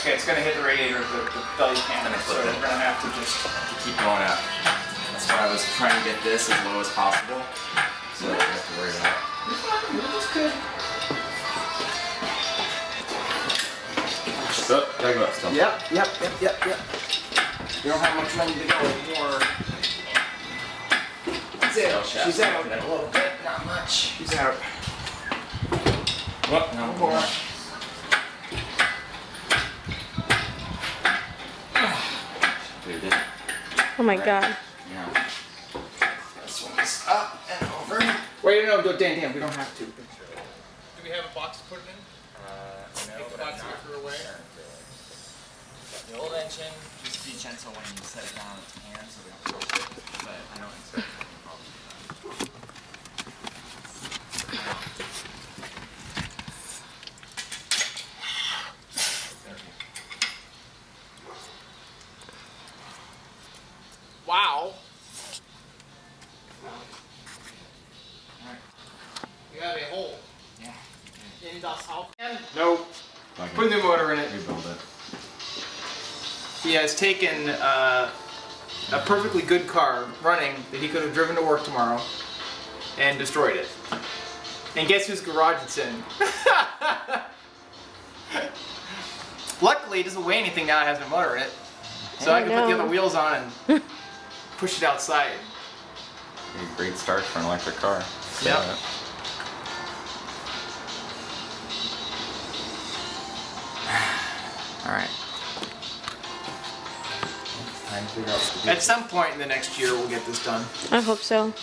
Okay, it's gonna hit the radiator, the belly pan, so we're gonna have to just keep going up. That's why I was trying to get this as low as possible, so I don't have to worry about it. You're fine, you're just good. So, gotta go up still. Yep. We don't have much money to go anymore. That's it. She's out a little bit, not much. She's out. What? No more. Oh my god. Yeah. This one's up and over. Wait, no, Dan, we don't have to. Do we have a box to put it in? No, Take the box and throw it away. The old engine, just be gentle when you set it down in its hand so we don't push it, but I don't expect any problems with that. Wow. You got a hole. Yeah. In das Haus. Nope. Put a new motor in it. Rebuild it. He has taken a perfectly good car running that he could have driven to work tomorrow and destroyed it. And guess whose garage it's in? Luckily, it doesn't weigh anything now. It has no motor in it, so I can put the other wheels on and push it outside. A great start for an electric car. Yep. All right. Time to figure out what to do. At some point in the next year, we'll get this done. I hope so.